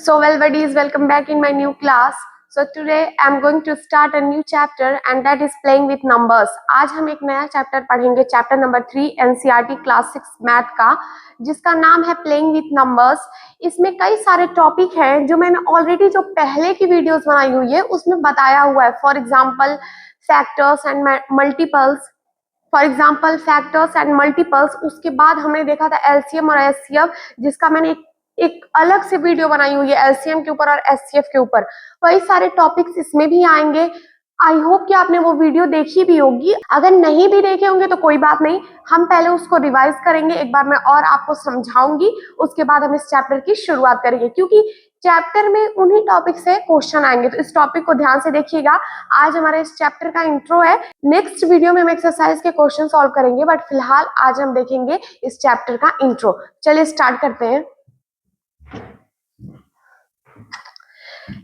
So well buddies, welcome back in my new class. So today I'm going to start a new chapter and that is playing with numbers. आज हम एक नया chapter पढ़ेंगे, chapter number 3 NCERT class 6 math का, जिसका नाम है playing with numbers. इसमें कई सारे टॉपिक हैं जो मैंने ऑलरेडी जो पहले की वीडियोस बनाई हुई है उसमें बताया हुआ है। For example factors and multiples, उसके बाद हमने देखा था एलसीएम और एचसीएफ, जिसका मैंने एक अलग से वीडियो बनाई हुई है एलसीएम के ऊपर और एचसीएफ के ऊपर। वही सारे टॉपिक्स इसमें भी आएंगे। आई होप कि आपने वो वीडियो देखी भी होगी। अगर नहीं भी देखे होंगे तो कोई बात नहीं, हम पहले उसको रिवाइज करेंगे, एक बार मैं और आपको समझाऊंगी, उसके बाद हम इस चैप्टर की शुरुआत करेंगे, क्योंकि चैप्टर में उन्हीं टॉपिक से क्वेश्चन आएंगे। तो इस टॉपिक को ध्यान से देखिएगा। आज हमारे इस चैप्टर का इंट्रो है, नेक्स्ट वीडियो में हम एक्सरसाइज के क्वेश्चन सॉल्व करेंगे, बट फिलहाल आज हम देखेंगे इस चैप्टर का इंट्रो। चलिए स्टार्ट करते हैं।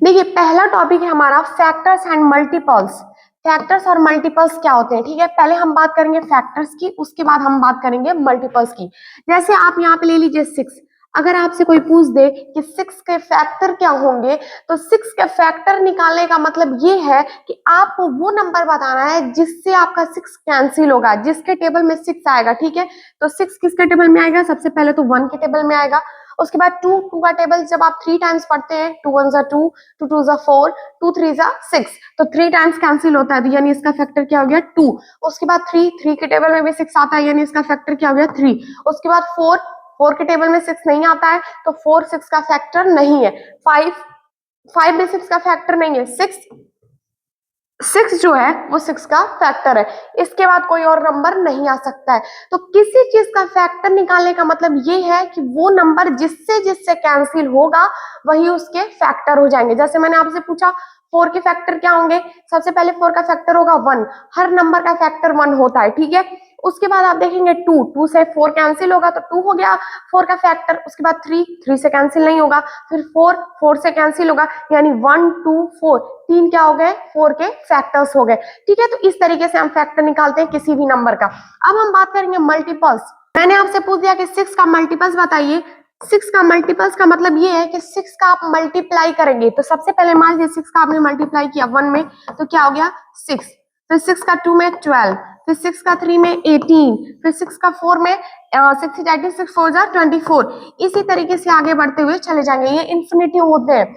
देखिए, पहला टॉपिक है हमारा फैक्टर्स एंड मल्टीपल्स। फैक्टर्स और मल्टीपल्स क्या होते हैं, ठीक है। पहले हम बात करेंगे फैक्टर्स की, उसके बाद हम बात करेंगे मल्टीपल्स की। जैसे आप यहाँ पे ले लीजिए 6। अगर आपसे कोई पूछ दे कि 6 के फैक्टर क्या होंगे, तो 6 के फैक्टर निकालने का मतलब ये है कि आपको वो नंबर बताना है जिससे आपका 6 कैंसिल होगा, जिसके टेबल में 6 आएगा, ठीक है। तो 6 किसके टेबल में आएगा? सबसे पहले तो 1 के टेबल में आएगा। उसके बाद 2 का टेबल जब आप 3 टाइम्स पढ़ते हैं, 2 1 2, 2 2 4, 2 3 6, तो 3 टाइम्स कैंसिल होता है, यानी इसका फैक्टर क्या हो गया? 2। उसके बाद 3 के टेबल में भी 6 आता है, यानी इसका फैक्टर क्या हो गया? 3। उसके बाद 4 के टेबल में 6 नहीं आता है, तो 4 6 का फैक्टर नहीं है। 5 भी 6 का फैक्टर नहीं है। 6 जो है वो 6 का फैक्टर है। इसके बाद कोई और नंबर नहीं आ सकता है। तो किसी चीज का फैक्टर निकालने का मतलब ये है कि वो नंबर जिससे जिससे कैंसिल होगा वही उसके फैक्टर हो जाएंगे। जैसे मैंने आपसे पूछा 4 के फैक्टर क्या होंगे, सबसे पहले 4 का फैक्टर होगा 1। हर नंबर का फैक्टर 1 होता है, ठीक है। उसके बाद आप देखेंगे 2 से 4 कैंसिल होगा, तो 2 हो गया 4 का फैक्टर। उसके बाद 3 से कैंसिल नहीं होगा, फिर 4 से कैंसिल होगा, यानी 1 2 4 3 क्या हो गए? 4 के फैक्टर्स हो गए, ठीक है। तो इस तरीके से हम फैक्टर निकालते हैं किसी भी नंबर का। अब हम बात करेंगे मल्टीपल्स। मैंने आपसे पूछ दिया कि 6 का मल्टीपल्स बताइए। 6 का मल्टीपल्स का मतलब ये है कि 6 का आप मल्टीप्लाई करेंगे। तो सबसे पहले मान लीजिए 6 का आपने मल्टीप्लाई किया 1 में, तो क्या हो गया? 6। फिर 6 का 2 में 12, फिर 6 का 3 में 18, फिर 6 का 4 में 6 4 24। इसी तरीके से आगे बढ़ते हुए चले जाएंगे। ये इन्फिनिटी होते हैं।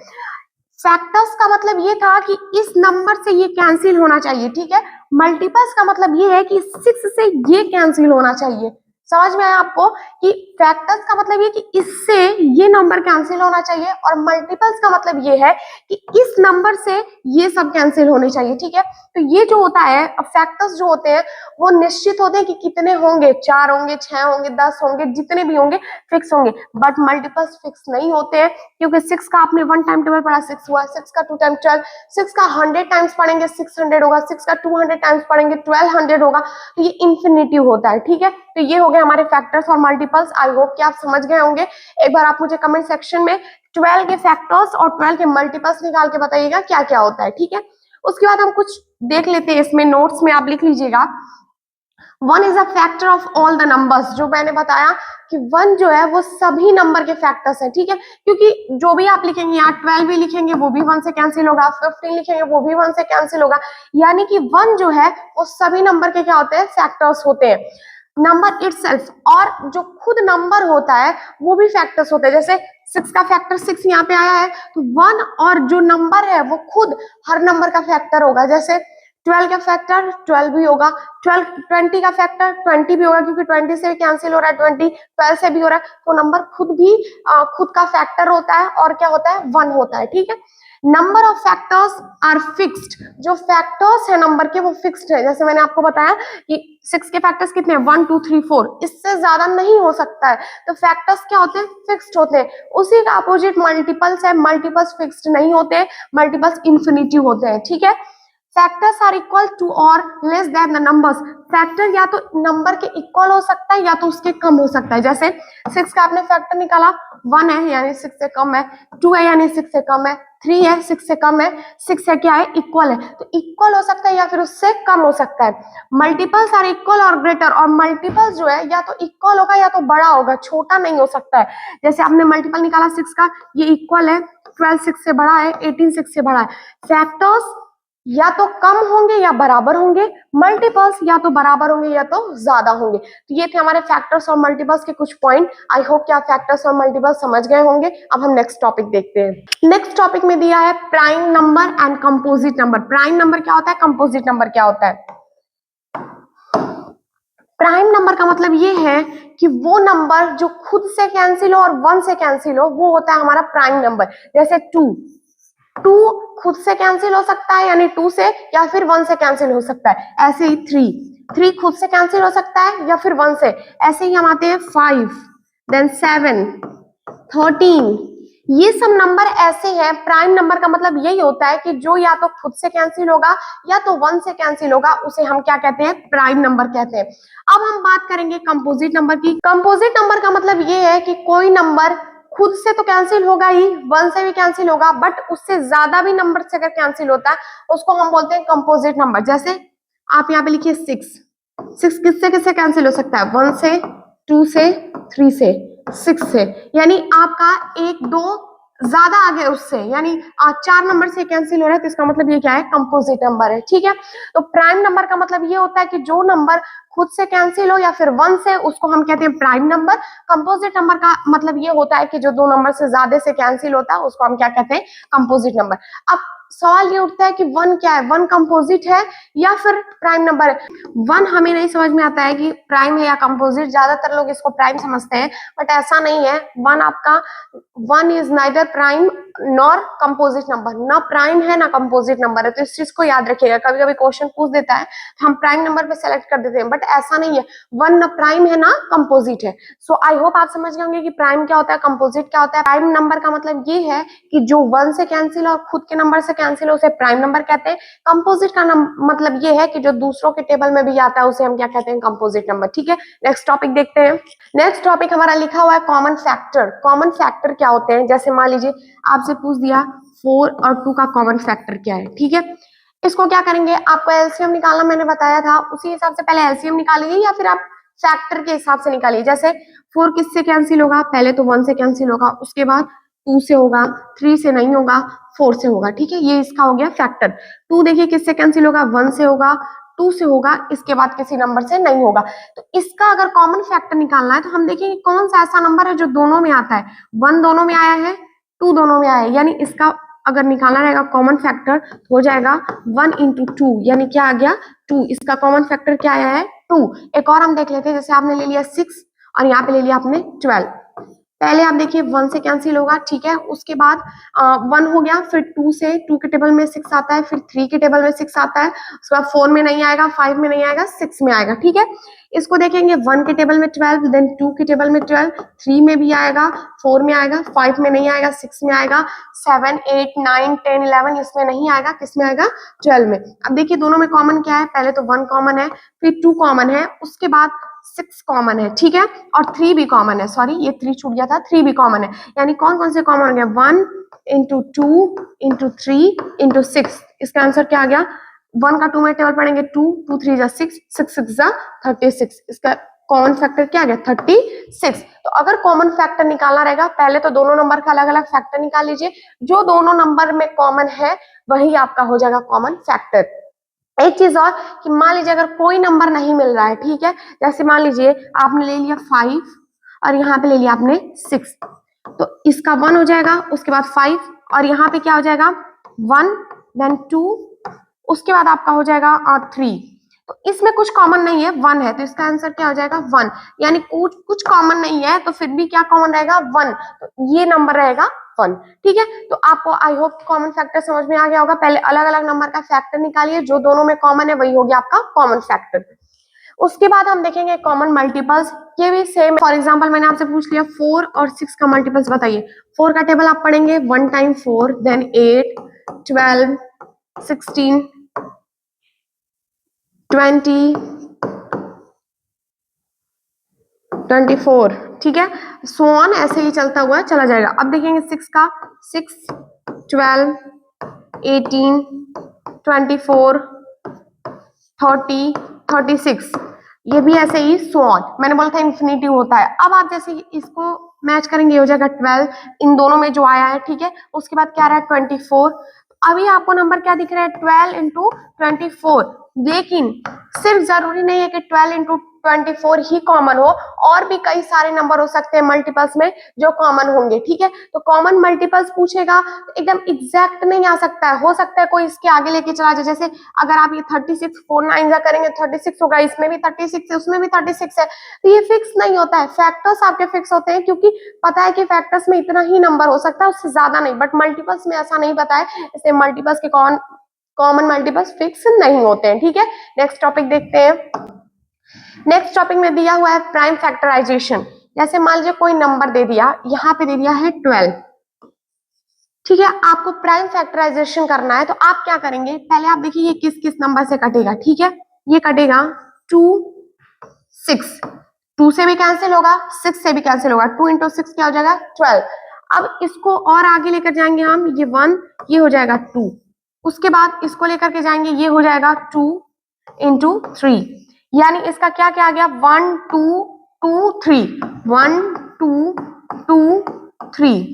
फैक्टर्स का मतलब ये था कि इस नंबर से ये कैंसिल होना चाहिए, ठीक है। मल्टीपल्स का मतलब ये है कि 6 से ये कैंसिल होना चाहिए। समझ में आया आपको कि फैक्टर्स का मतलब ये कि इससे ये नंबर कैंसिल होना चाहिए, और मल्टीपल्स का मतलब ये है कि इस नंबर से ये सब कैंसिल होने चाहिए, ठीक है। तो ये जो होता है, फैक्टर्स जो होते हैं वो निश्चित होते हैं कि कितने होंगे, 4 होंगे, 6 होंगे, 10 होंगे, जितने भी होंगे फिक्स होंगे। बट मल्टीपल्स फिक्स नहीं होते हैं, क्योंकि 6 का आपने 1 टाइम टेबल पढ़ा 6 हुआ, 6 का 2 टाइम 12, 6 का 100 टाइम्स पढ़ेंगे 600 होगा, 6 का 200 टाइम्स पढ़ेंगे 1200 होगा। तो ये इन्फिनिटी होता है, ठीक है। तो ये हो गए हमारे फैक्टर्स और मल्टीपल्स। आई होप कि आप समझ गए होंगे। एक बार आप मुझे कमेंट सेक्शन में 12 के फैक्टर्स और 12 के मल्टीपल्स निकाल के बताइएगा क्या क्या होता है, ठीक है। उसके बाद हम कुछ देख लेते हैं, इसमें नोट्स में आप लिख लीजिएगा। 1 is a factor of all the numbers. जो मैंने बताया कि 1 जो है वो सभी नंबर के फैक्टर्स है, ठीक है। क्योंकि जो भी आप लिखेंगे, यहाँ 12 भी लिखेंगे वो भी 1 से कैंसिल होगा, 15 लिखेंगे वो भी 1 से कैंसिल होगा, यानी कि 1 जो है वो सभी नंबर के क्या होते हैं? फैक्टर्स होते हैं। नंबर इटसेल्फ, और जो खुद नंबर होता है वो भी फैक्टर्स होते हैं। जैसे 6 का फैक्टर 6 यहाँ पे आया है, तो 1 और जो नंबर है वो खुद हर नंबर का फैक्टर होगा। जैसे 12 का फैक्टर 12 भी होगा, 20 का फैक्टर 20 भी होगा, क्योंकि 20 से भी कैंसिल हो रहा है, 20 12 से भी हो रहा है, तो नंबर खुद भी खुद का फैक्टर होता है, और क्या होता है? 1 होता है, ठीक है। Number of factors are fixed. जो फैक्टर्स है नंबर के वो फिक्स्ड है। जैसे मैंने आपको बताया कि 6 के फैक्टर्स कितने हैं? 1 2 3 4, इससे ज्यादा नहीं हो सकता है। तो फैक्टर्स क्या होते हैं? फिक्स्ड होते हैं। उसी का अपोजिट मल्टीपल्स है। मल्टीपल्स फिक्स्ड नहीं होते, मल्टीपल्स इन्फिनिटी होते हैं, ठीक है। फैक्टर्स आर इक्वल टू और less than the numbers. Factor या तो नंबर के इक्वल हो सकता है या तो उसके कम हो सकता है। जैसे 6 का आपने फैक्टर निकाला, 1 है यानी 6 से कम है, 2 है यानी 6 से कम है, 3 है 6 से कम है, 6 है क्या है, इक्वल है। तो इक्वल हो सकता है या फिर उससे कम हो सकता है। मल्टीपल्स आर इक्वल और ग्रेटर, और मल्टीपल्स जो है या तो इक्वल होगा या तो बड़ा होगा, छोटा नहीं हो सकता है। जैसे आपने मल्टीपल निकाला 6 का, ये इक्वल है, 12 6 से बड़ा है, 18 6 से बड़ा है। फैक्टर्स या तो कम होंगे या बराबर होंगे, मल्टीपल्स या तो बराबर होंगे या तो ज्यादा होंगे। तो ये थे हमारे फैक्टर्स और मल्टीपल्स के कुछ पॉइंट। आई होप कि आप फैक्टर्स और मल्टीपल्स समझ गए होंगे। अब हम नेक्स्ट टॉपिक देखते हैं। नेक्स्ट टॉपिक में दिया है prime number and composite number. Prime number क्या होता है, कंपोजिट नंबर क्या होता है। प्राइम नंबर का मतलब ये है कि वो नंबर जो खुद से कैंसिल हो और 1 से कैंसिल हो, वो होता है हमारा प्राइम नंबर। जैसे 2 खुद से कैंसिल हो सकता है यानी 2 से, या फिर 1 से कैंसिल हो सकता है। ऐसे ही 3 खुद से कैंसिल हो सकता है या फिर 1 से। ऐसे ही हम आते हैं 5, देन 7, 13। ये सब नंबर ऐसे हैं। प्राइम नंबर का मतलब यही होता है कि जो या तो खुद से कैंसिल होगा या तो 1 से कैंसिल होगा, उसे हम क्या कहते हैं, प्राइम नंबर कहते हैं। अब हम बात करेंगे कंपोजिट नंबर की। कंपोजिट नंबर का मतलब ये है कि कोई नंबर खुद से तो कैंसिल होगा ही, 1 से भी कैंसिल होगा, बट उससे ज्यादा भी नंबर से अगर कैंसिल होता है उसको हम बोलते हैं कंपोजिट नंबर। जैसे आप यहाँ पे लिखिए 6 किससे किससे कैंसिल हो सकता है, 1 से, 2 से, 3 से, 6 से, यानी आपका 1 2 ज्यादा आ गया उससे, यानी 4 नंबर से कैंसिल हो रहा है, तो इसका मतलब ये क्या है, कंपोजिट नंबर है। ठीक है, तो प्राइम नंबर का मतलब ये होता है कि जो नंबर खुद से कैंसिल हो या फिर 1 से, उसको हम कहते हैं प्राइम नंबर। कंपोजिट नंबर का मतलब ये होता है कि जो 2 नंबर से ज्यादा से कैंसिल होता है, उसको हम क्या कहते हैं, कंपोजिट नंबर। अब सवाल ये उठता है कि 1 क्या है, 1 कंपोजिट है या फिर प्राइम नंबर है। 1 हमें नहीं समझ में आता है कि प्राइम है या कंपोजिट, ज्यादातर लोग इसको प्राइम समझते हैं, बट ऐसा नहीं है। 1 आपका 1 is neither prime nor composite number, ना प्राइम है ना कंपोजिट नंबर है। तो इस चीज को याद रखिएगा, कभी कभी क्वेश्चन पूछ देता है तो हम प्राइम नंबर पे सेलेक्ट कर देते हैं, बट ऐसा नहीं है। 1 ना प्राइम है ना कंपोजिट है। सो आई होप आप समझ गए होंगे कि प्राइम क्या होता है, कंपोजिट क्या होता है। प्राइम नंबर का मतलब ये है कि जो 1 से कैंसिल और खुद के नंबर से कैंसिल है, उसे प्राइम नंबर कहते हैं। कंपोजिट का मतलब ये है कि जो दूसरों के टेबल में भी आता है, उसे हम क्या कहते हैं, कंपोजिट नंबर। ठीक है, नेक्स्ट टॉपिक देखते हैं। नेक्स्ट टॉपिक हमारा लिखा हुआ है कॉमन फैक्टर। कॉमन फैक्टर क्या होते हैं, जैसे मान लीजिए आपसे पूछ दिया 4 और 2 का कॉमन फैक्टर क्या है। ठीक है, इसको क्या करेंगे, आपको एलसीएम निकालना मैंने बताया था, उसी हिसाब से पहले एलसीएम निकालिए या फिर आप फैक्टर के हिसाब से निकालिए। जैसे 4 किससे कैंसिल होगा, पहले तो 1 से कैंसिल होगा, उसके बाद 2 से होगा, 3 से नहीं होगा, 4 से होगा। ठीक है, ये इसका हो गया फैक्टर। 2 देखिए किससे कैंसिल होगा, 1 से होगा, 2 से होगा, इसके बाद किसी नंबर से नहीं होगा। तो इसका अगर कॉमन फैक्टर निकालना है तो हम देखेंगे कौन सा ऐसा नंबर है जो दोनों में आता है। 1 दोनों में आया है, 2 दोनों में आया है, यानी इसका अगर निकालना रहेगा कॉमन फैक्टर हो जाएगा 1 इंटू 2, यानी क्या आ गया, 2। इसका कॉमन फैक्टर क्या आया है, 2। एक और हम देख लेते हैं, जैसे आपने ले लिया 6 और यहाँ पे ले लिया आपने 12। पहले आप देखिए 1 से कैंसिल होगा, ठीक है, उसके बाद 1 हो गया, फिर 2 से, 2 के टेबल में 6 आता है, फिर 3 के टेबल में 6 आता है, उसके बाद 4 में नहीं आएगा, 5 में नहीं आएगा, 6 में आएगा। ठीक है, इसको देखेंगे 1 के टेबल में 12, देन 2 के टेबल में 12, 3 में भी आएगा, 4 में आएगा, 5 में नहीं आएगा, 6 में आएगा, 7 8 9 10 11 इसमें नहीं आएगा, किस में आएगा, 12 में। अब देखिए दोनों में कॉमन क्या है, पहले तो 1 कॉमन है, फिर 2 कॉमन है, उसके बाद 6 कॉमन है। ठीक है, और 3 भी कॉमन है, सॉरी ये 3 छूट गया था, 3 भी कॉमन है। यानी कौन कौन से कॉमन हो गया, 1 इंटू 2 इंटू 3 इंटू 6। इसका आंसर क्या आ गया, 1 का 2 में टेबल पढ़ेंगे, 2 2 3 जा 6, 6 6 जा 36। इसका कॉमन फैक्टर क्या आ गया, 36। तो अगर कॉमन फैक्टर निकालना रहेगा, पहले तो दोनों नंबर का अलग अलग फैक्टर निकाल लीजिए, जो दोनों नंबर में कॉमन है वही आपका हो जाएगा कॉमन फैक्टर। एक चीज और कि मान लीजिए अगर कोई नंबर नहीं मिल रहा है, ठीक है, जैसे मान लीजिए आपने ले लिया 5 और यहाँ पे ले लिया आपने 6, तो इसका 1 हो जाएगा, उसके बाद 5 और यहाँ पे क्या हो जाएगा 1, देन 2, उसके बाद आपका हो जाएगा 3। तो इसमें कुछ कॉमन नहीं है, 1 है, तो इसका आंसर क्या हो जाएगा 1। यानी कुछ कॉमन नहीं है तो फिर भी क्या कॉमन रहेगा, 1। तो ये नंबर रहेगा 1। ठीक है, तो आपको आई होप कॉमन फैक्टर समझ में आ गया होगा। पहले अलग अलग नंबर का फैक्टर निकालिए, जो दोनों में कॉमन है वही हो गया आपका कॉमन फैक्टर। उसके बाद हम देखेंगे कॉमन मल्टीपल्स, ये भी सेम। फॉर एग्जांपल मैंने आपसे पूछ लिया 4 और 6 का मल्टीपल्स बताइए। 4 का टेबल आप पढ़ेंगे 1 टाइम 4, देन 8 12 16 20, 24, ठीक है, सो ऑन ऐसे ही चलता हुआ चला जाएगा। अब देखेंगे 6 का, 6, 12, 18, 24, 30, 36, ये भी ऐसे ही सो ऑन। मैंने बोला था इन्फिनिटी होता है। अब आप जैसे इसको मैच करेंगे, ये हो जाएगा 12, इन दोनों में जो आया है, ठीक है। उसके बाद क्या आ रहा है 24। अभी आपको नंबर क्या दिख रहा है 12 इंटू 24, लेकिन सिर्फ जरूरी नहीं है कि 12 इंटू 24 ही कॉमन हो, और भी कई सारे नंबर हो सकते हैं मल्टीपल्स में जो कॉमन होंगे, ठीक है। तो कॉमन मल्टीपल्स पूछेगा एकदम एग्जैक्ट नहीं आ सकता है, हो सकता है कोई इसके आगे लेके चला जाए। जैसे अगर आप ये 36 4 9 जा करेंगे 36 होगा, इसमें भी 36 है, उसमें भी 36 है, तो ये फिक्स नहीं होता है। फैक्टर्स आपके फिक्स होते हैं क्योंकि पता है कि फैक्टर्स में इतना ही नंबर हो सकता है, उससे ज्यादा नहीं, बट मल्टीपल्स में ऐसा नहीं पता है, इसलिए मल्टीपल्स के कॉमन मल्टीपल्स फिक्स नहीं होते हैं, ठीक है। नेक्स्ट टॉपिक देखते हैं। नेक्स्ट टॉपिक में दिया हुआ है प्राइम फैक्टराइजेशन। जैसे मान लीजिए कोई नंबर दे दिया, यहाँ पे दे दिया है 12, ठीक है, आपको प्राइम फैक्टराइजेशन करना है, तो आप क्या करेंगे, पहले आप देखिए ये किस किस नंबर से कटेगा, ठीक है। ये कटेगा 2, 6, 2 से भी कैंसिल होगा, 6 से भी कैंसिल होगा, 2 इंटू 6 क्या हो जाएगा 12। अब इसको और आगे लेकर जाएंगे हम, ये 1, ये हो जाएगा 2, उसके बाद इसको लेकर के जाएंगे, ये हो जाएगा 2 इंटू 3, यानी इसका क्या क्या आ गया 1 2 2 3, 1 2 2 3,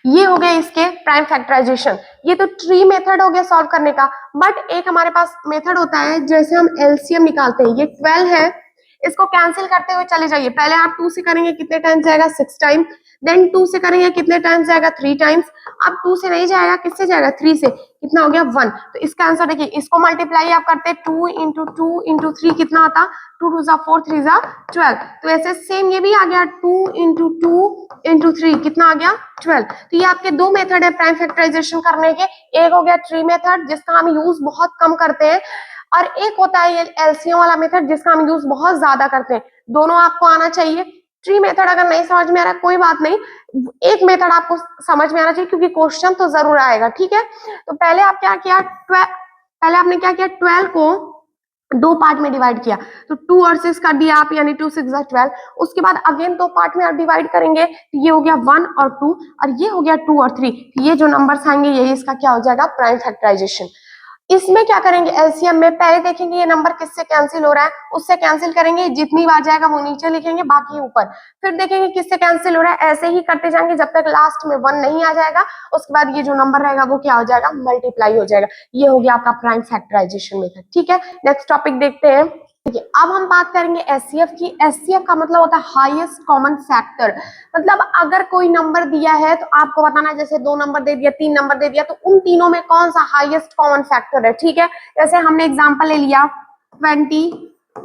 ये हो गया इसके प्राइम फैक्टराइजेशन। ये तो ट्री मेथड हो गया सॉल्व करने का, बट एक हमारे पास मेथड होता है जैसे हम एलसीएम निकालते हैं। ये 12 है, इसको कैंसिल करते हुए चले जाइए। पहले आप 2 से करेंगे कितने टाइम्स जाएगा 6 टाइम, देन 2 से करेंगे कितने टाइम्स जाएगा 3 टाइम्स। अब 2 से नहीं जाएगा, किससे जाएगा 3 से, कितना हो गया 1। तो इसका आंसर देखिए, इसको मल्टीप्लाई आप करते 2 इंटू 2 इंटू 3 कितना आता 2 2 जा 4 3 जा 12। तो ऐसे सेम ये भी आ गया 2 इंटू 2 इंटू 3 कितना आ गया 12। तो ये आपके दो मेथड है प्राइम फैक्टराइजेशन करने के, एक हो गया ट्री मेथड जिसका हम यूज बहुत कम करते हैं, और एक होता है ये एलसीएम वाला मेथड जिसका हम यूज बहुत ज्यादा करते हैं। दोनों आपको आना चाहिए। ट्री मेथड अगर नहीं समझ में आ रहा है कोई बात नहीं, एक मेथड आपको समझ में आना चाहिए क्योंकि क्वेश्चन तो जरूर आएगा, ठीक है। तो पहले आप क्या किया, पहले आपने क्या किया 12 को दो पार्ट में डिवाइड किया, तो 2 और 6 कर दिया आप, यानी 2 6 12। उसके बाद अगेन दो पार्ट में आप डिवाइड करेंगे, तो ये हो गया 1 और 2, और ये हो गया 2 और 3। ये जो नंबर्स आएंगे यही इसका क्या हो जाएगा प्राइम फैक्टराइजेशन। इसमें क्या करेंगे एलसीएम में, पहले देखेंगे ये नंबर किससे कैंसिल हो रहा है, उससे कैंसिल करेंगे, जितनी बार जाएगा वो नीचे लिखेंगे, बाकी ऊपर। फिर देखेंगे किससे कैंसिल हो रहा है, ऐसे ही करते जाएंगे जब तक लास्ट में 1 नहीं आ जाएगा। उसके बाद ये जो नंबर रहेगा वो क्या हो जाएगा मल्टीप्लाई हो जाएगा। ये हो गया आपका प्राइम फैक्टराइजेशन मेथड, ठीक है। नेक्स्ट टॉपिक देखते हैं। देखिए अब हम बात करेंगे एचसीएफ की। एचसीएफ का मतलब होता है हाईएस्ट कॉमन फैक्टर। मतलब अगर कोई नंबर दिया है तो आपको बताना है, जैसे 2 नंबर दे दिया 3 नंबर दे दिया, तो उन तीनों में कौन सा हाईएस्ट कॉमन फैक्टर है, ठीक है। जैसे हमने एग्जांपल ले लिया 20,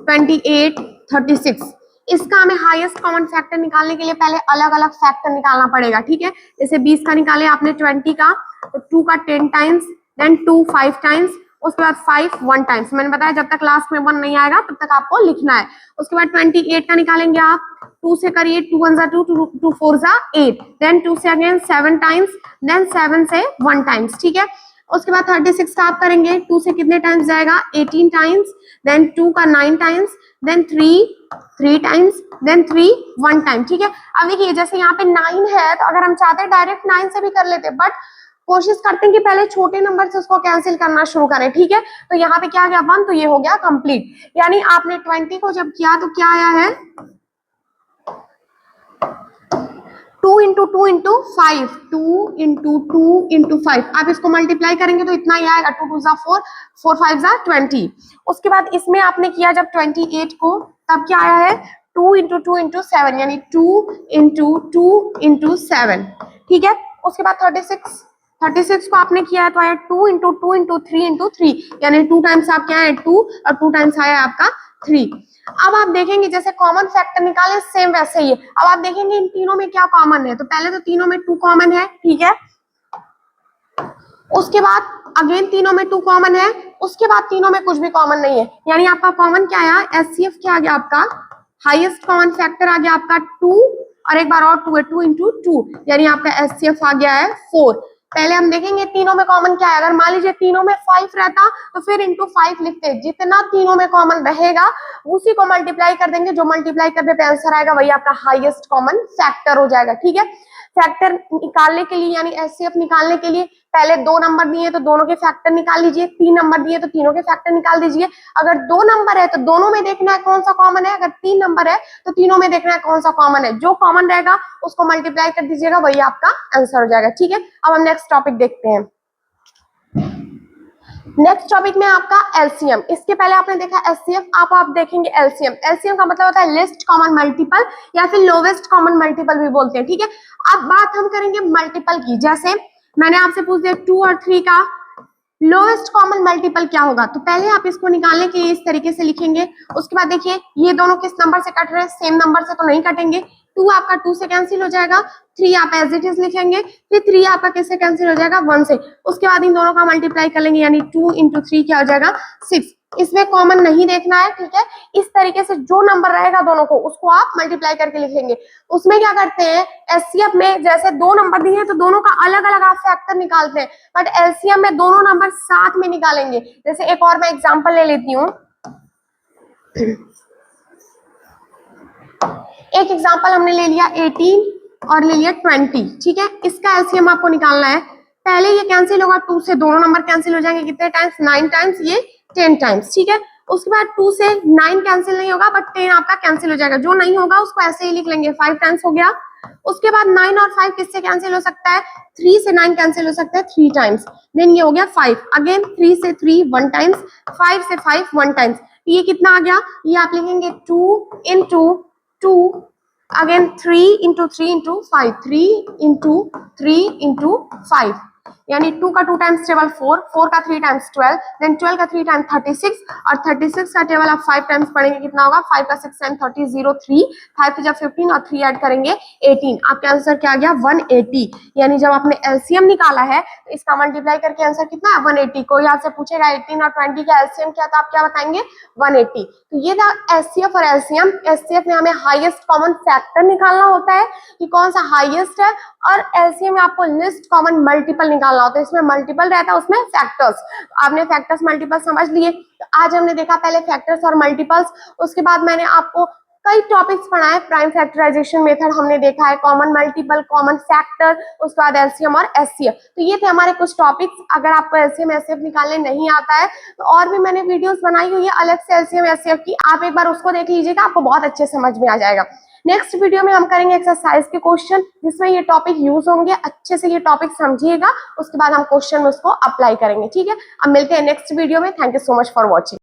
28, 36, इसका हमें हाईएस्ट कॉमन फैक्टर निकालने के लिए पहले अलग अलग फैक्टर निकालना पड़ेगा, ठीक है। जैसे 20 का निकाले आपने 20 का, तो 2 का 10 टाइम्स, देन 2 5 टाइम्स, उसके बाद 5 1 टाइम्स। मैंने बताया जब तक लास्ट में 1 नहीं आएगा तब तक आपको लिखना है। उसके बाद 28 का निकालेंगे आप, 2 से करिए 2 1 जा 2, 2 4 जा 8, देन 2 से अगेन 7 टाइम्स, देन 7 से 1 टाइम्स, ठीक है। उसके बाद 36 का आप करेंगे, 2 से कितने टाइम्स जाएगा 18 टाइम्स, देन 2 का 9 times, then 3 times, then 3 1 time, ठीक है। अब देखिए जैसे यहाँ पे 9 है, तो अगर हम चाहते हैं डायरेक्ट 9 से भी कर लेते, बट कोशिश करते हैं कि पहले छोटे नंबर से उसको कैंसिल करना शुरू करें, ठीक है। तो यहाँ पे क्या आ गया 1, तो ये हो गया कंप्लीट। यानी आपने 20 को जब किया तो क्या आया है 2 इंटू 2 इंटू 5, 2 इंटू 2 इंटू 5। आप इसको मल्टीप्लाई करेंगे तो इतना ही आएगा, 2 2 जा 4, 4 5 जा 20। उसके बाद इसमें आपने किया जब 28 को, तब क्या आया है 2 इंटू 2 इंटू 7, यानी 2 इंटू 2 इंटू 7, ठीक है। उसके बाद 36 को आपने किया है तो आया 2 इंटू 2 इंटू 3 इंटू 3, यानी 2 टाइम्स आप क्या है 2, और 2 टाइम्स आया आपका 3। अब आप देखेंगे जैसे कॉमन फैक्टर निकाले सेम वैसे ही है। अब आप देखेंगे इन तीनों में क्या कॉमन है, तो पहले तो तीनों में 2 कॉमन है, ठीक है। उसके बाद अगेन तीनों में 2 कॉमन है, उसके बाद तीनों में कुछ भी कॉमन नहीं है, यानी आपका कॉमन क्या आया एचसीएफ क्या आ गया आपका हाईएस्ट कॉमन फैक्टर आ गया आपका 2, और एक बार और 2 है, 2 इंटू 2, यानी आपका एचसीएफ आ गया है 4। पहले हम देखेंगे तीनों में कॉमन क्या है। अगर मान लीजिए तीनों में 5 रहता तो फिर इंटू 5 लिखते, जितना तीनों में कॉमन रहेगा उसी को मल्टीप्लाई कर देंगे, जो मल्टीप्लाई करने पे आंसर आएगा वही आपका हाईएस्ट कॉमन फैक्टर हो जाएगा। ठीक है, फैक्टर निकालने के लिए यानी एचसीएफ निकालने के लिए पहले 2 नंबर दिए तो दोनों के फैक्टर निकाल लीजिए, 3 नंबर दिए तो तीनों के फैक्टर निकाल दीजिए। अगर 2 नंबर है तो दोनों में देखना है कौन सा कॉमन है, अगर 3 नंबर है तो तीनों में देखना है कौन सा कॉमन है, जो कॉमन रहेगा उसको मल्टीप्लाई कर दीजिएगा, वही आपका आंसर हो जाएगा। ठीक है, अब हम नेक्स्ट टॉपिक देखते हैं। नेक्स्ट टॉपिक में आपका एलसीएम। इसके पहले आपने देखा एचसीएफ, आप देखेंगे एलसीएम। एलसीएम का मतलब होता है लिस्ट कॉमन मल्टीपल या फिर लोवेस्ट कॉमन मल्टीपल भी बोलते हैं। ठीक है, अब बात हम करेंगे मल्टीपल की। जैसे मैंने आपसे पूछ दिया 2 और 3 का लोवेस्ट कॉमन मल्टीपल क्या होगा, तो पहले आप इसको निकालने के लिए इस तरीके से लिखेंगे। उसके बाद देखिए ये दोनों किस नंबर से कट रहे हैं, सेम नंबर से तो नहीं कटेंगे। 2 आपका 2 से कैंसिल हो जाएगा, 3 आप एज इट इज लिखेंगे, फिर 3 आपका किससे कैंसिल हो जाएगा, 1 से। उसके बाद इन दोनों का मल्टीप्लाई कर लेंगे, यानी 2 इंटू 3 क्या हो जाएगा, 6। इसमें कॉमन नहीं देखना है। ठीक है, इस तरीके से जो नंबर रहेगा दोनों को उसको आप मल्टीप्लाई करके लिखेंगे। उसमें क्या करते हैं एचसीएफ में, जैसे 2 नंबर दिए हैं तो दोनों का अलग अलग आप फैक्टर निकालते हैं, बट एलसीएम में दोनों नंबर साथ में निकालेंगे। जैसे एक और मैं एग्जांपल ले लेती हूँ, एक एग्जांपल हमने ले लिया 18 और ले लिया 20। ठीक है, इसका एलसीएम आपको निकालना है। पहले ये कैंसिल होगा, 2 से दोनों नंबर कैंसिल हो जाएंगे, कितने टाइम्स, 9 टाइम्स, ये 10 टाइम्स। ठीक है, उसके बाद 2 से 9 कैंसिल नहीं होगा, बट 10 आपका कैंसिल हो जाएगा, जो नहीं होगा उसको ऐसे ही लिख लेंगे, 5 टाइम्स हो गया। उसके बाद 9 और 5 किससे कैंसिल हो सकता है, 3 से 9 कैंसिल हो सकता है 3 टाइम्स, देन ये हो गया 5। अगेन 3 से 3 1 टाइम्स, 5 से 5 1 टाइम्स, ये कितना आ गया, ये आप लिखेंगे 2 into 2, again 3 into 3 into 5, 3 into 3 into 5, यानी 2 का 2 टाइम्स टेबल 4, 4 का 3 टाइम्स 12, देन 12 का 3 टाइम्स 36, और 36 का टेबल आप 5 टाइम्स पढ़ेंगे, कितना होगा, 5 का 6 टाइम्स 30, 0 3, 5 से जब 15 और 3 ऐड करेंगे 18। आपका आंसर क्या आ गया, 180। यानी जब आपने एलसीएम निकाला है तो इसका मल्टीप्लाई करके आंसर कितना है, 180। कोई आपसे पूछेगा 18 और 20 का एलसीएम क्या, तो आप क्या बताएंगे, 180। तो ये था एचसीएफ और एलसीएम। एचसीएफ में हमें हाईएस्ट कॉमन फैक्टर निकालना होता है कि कौन सा हाईएस्ट है, और एलसीएम में आपको लिस्ट कॉमन मल्टीपल निकालना होता है, इसमें मल्टीपल रहता है उसमें फैक्टर्स। आपने फैक्टर्स मल्टीपल समझ लिए। तो आज हमने देखा पहले फैक्टर्स और मल्टीपल्स, उसके बाद मैंने आपको कई टॉपिक्स पढ़ाए, प्राइम फैक्टराइजेशन मेथड हमने देखा है, कॉमन मल्टीपल, कॉमन फैक्टर, उसके बाद एलसीएम और एचसीएफ। तो ये थे हमारे कुछ टॉपिक्स। अगर आपको एलसीएम एचसीएफ निकालने नहीं आता है तो और भी मैंने वीडियोस बनाई हुई है अलग से एलसीएम एचसीएफ की, आप एक बार उसको देख लीजिएगा, आपको बहुत अच्छे समझ में आ जाएगा। नेक्स्ट वीडियो में हम करेंगे एक्सरसाइज के क्वेश्चन, जिसमें ये टॉपिक यूज होंगे, अच्छे से ये टॉपिक समझिएगा, उसके बाद हम क्वेश्चन में उसको अप्लाई करेंगे। ठीक है, अब मिलते हैं नेक्स्ट वीडियो में। Thank you so much for watching.